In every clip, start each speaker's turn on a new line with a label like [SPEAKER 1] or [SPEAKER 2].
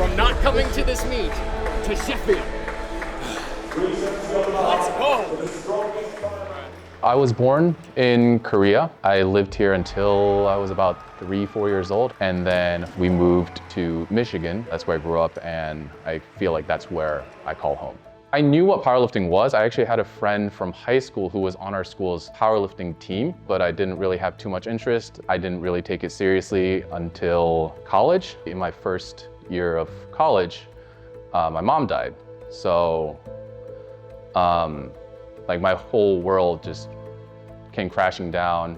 [SPEAKER 1] from not coming to this meet to Sheffield. Let's go.
[SPEAKER 2] I was born in Korea. I lived here until I was about 3-4 years old, and then we moved to Michigan. That's where I grew up, and I feel like that's where I call home. I knew what powerlifting was. I actually had a friend from high school who was on our school's powerlifting team, but I didn't really have too much interest. I didn't really take it seriously until college. In my first year of college, my mom died. So, like my whole world just came crashing down.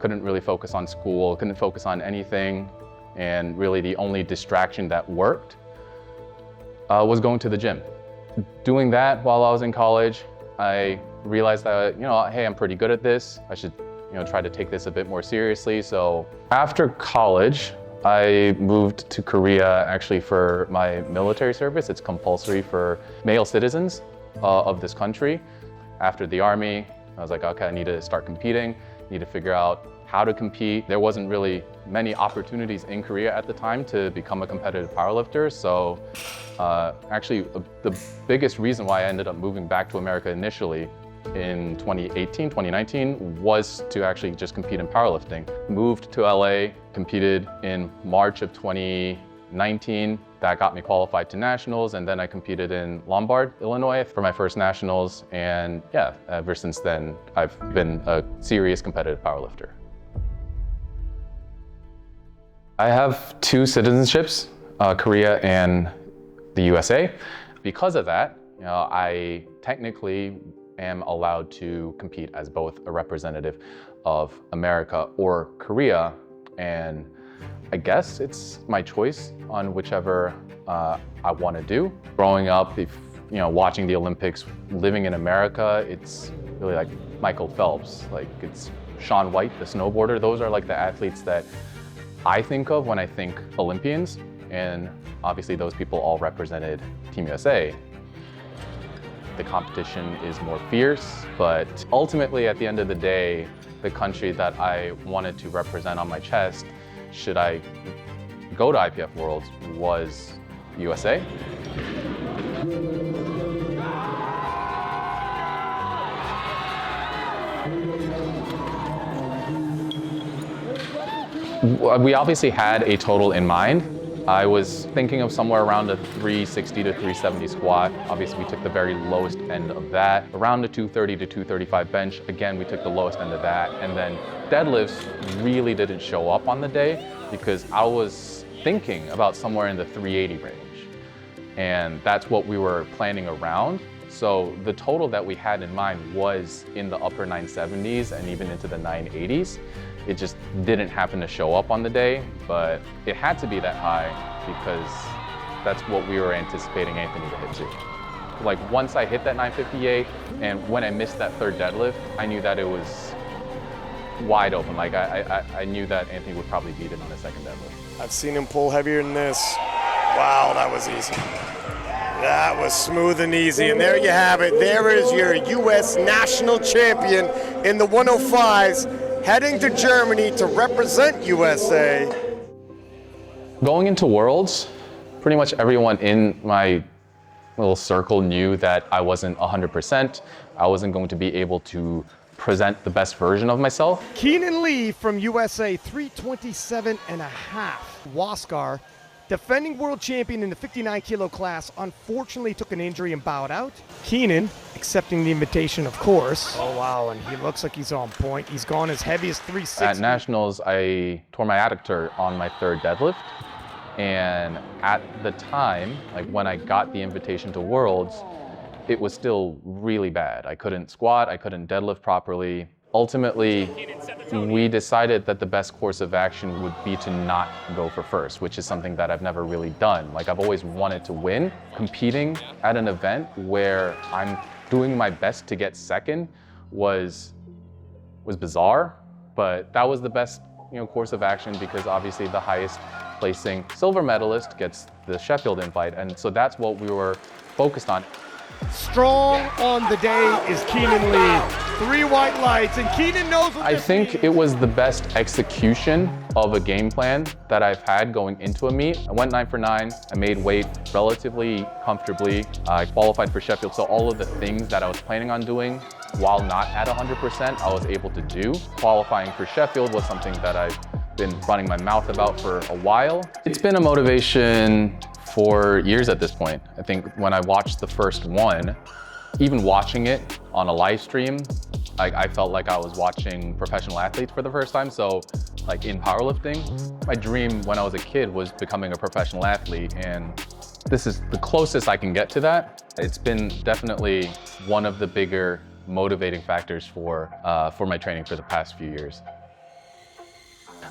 [SPEAKER 2] Couldn't really focus on school, couldn't focus on anything. And really the only distraction that worked was going to the gym. Doing that while I was in college, I realized that, hey, I'm pretty good at this. I should, try to take this a bit more seriously. So after college, I moved to Korea actually for my military service. It's compulsory for male citizens of this country. After the army, I was like, okay, I need to start competing, need to figure out how to compete. There wasn't really many opportunities in Korea at the time to become a competitive powerlifter. So actually, the biggest reason why I ended up moving back to America initially in 2018, 2019 was to actually just compete in powerlifting. Moved to LA, competed in March of 2019. That got me qualified to nationals, and then I competed in Lombard, Illinois for my first nationals. And yeah, ever since then, I've been a serious competitive powerlifter. I have 2 citizenships, Korea and the USA. Because of that, I technically am allowed to compete as both a representative of America or Korea, and I guess it's my choice on whichever I want to do. Growing up, watching the Olympics, living in America, it's really like Michael Phelps, like it's Shaun White, the snowboarder. Those are like the athletes that I think of when I think Olympians, and obviously those people all represented Team USA. The competition is more fierce, but ultimately at the end of the day, the country that I wanted to represent on my chest, should I go to IPF Worlds, was USA. We obviously had a total in mind. I was thinking of somewhere around a 360 to 370 squat. Obviously, we took the very lowest end of that. Around a 230 to 235 bench. Again, we took the lowest end of that. And then deadlifts really didn't show up on the day because I was thinking about somewhere in the 380 range. And that's what we were planning around. So the total that we had in mind was in the upper 970s and even into the 980s. It just didn't happen to show up on the day, but it had to be that high because that's what we were anticipating Anthony to hit too. Like once I hit that 958 and when I missed that third deadlift, I knew that it was wide open. Like I knew that Anthony would probably beat it on his second deadlift.
[SPEAKER 3] I've seen him pull heavier than this. Wow, that was easy. That was smooth and easy, and there you have it. There is your U.S. national champion in the 105s. Heading to Germany to represent USA.
[SPEAKER 2] Going into Worlds, pretty much everyone in my little circle knew that I wasn't 100%. I wasn't going to be able to present the best version of myself.
[SPEAKER 3] Keenan Lee from USA, 327 and a half. Waskar, defending world champion in the 59 kilo class, unfortunately took an injury and bowed out. Keenan accepting the invitation, of course. Oh wow, and he looks like he's on point. He's gone as heavy as 360.
[SPEAKER 2] At nationals, I tore my adductor on my third deadlift. And at the time, like when I got the invitation to Worlds, it was still really bad. I couldn't squat, I couldn't deadlift properly. Ultimately, we decided that the best course of action would be to not go for first, which is something that I've never really done. Like I've always wanted to win. Competing at an event where I'm doing my best to get second was bizarre, but that was the best course of action because obviously the highest placing silver medalist gets the Sheffield invite, and so that's what we were focused on.
[SPEAKER 3] Strong on the day is Keenan Lee. 3 white lights, and Keenan knows what
[SPEAKER 2] I
[SPEAKER 3] this
[SPEAKER 2] think
[SPEAKER 3] means.
[SPEAKER 2] it was the best execution of a game plan that I've had going into a meet. I went 9 for 9. I made weight relatively comfortably. I qualified for Sheffield, so all of the things that I was planning on doing while not at 100%, I was able to do. Qualifying for Sheffield was something that I've been running my mouth about for a while. It's been a motivation for years at this point. I think when I watched the first one, even watching it on a live stream, I felt like I was watching professional athletes for the first time. So like in powerlifting, my dream when I was a kid was becoming a professional athlete, and this is the closest I can get to that. It's been definitely one of the bigger motivating factors for my training for the past few years.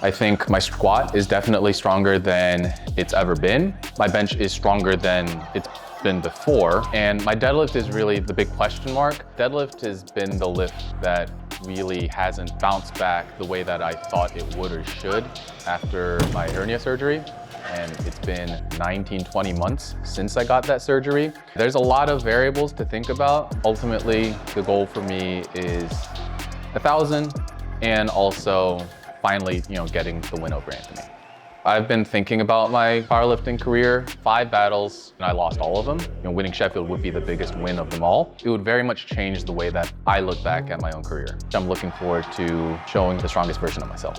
[SPEAKER 2] I think my squat is definitely stronger than it's ever been. My bench is stronger than it's been before. And my deadlift is really the big question mark. Deadlift has been the lift that really hasn't bounced back the way that I thought it would or should after my hernia surgery. And it's been 19, 20 months since I got that surgery. There's a lot of variables to think about. Ultimately, the goal for me is 1,000 and also finally, getting the win over Anthony. I've been thinking about my powerlifting career, 5 battles, and I lost all of them. Winning Sheffield would be the biggest win of them all. It would very much change the way that I look back at my own career. I'm looking forward to showing the strongest version of myself.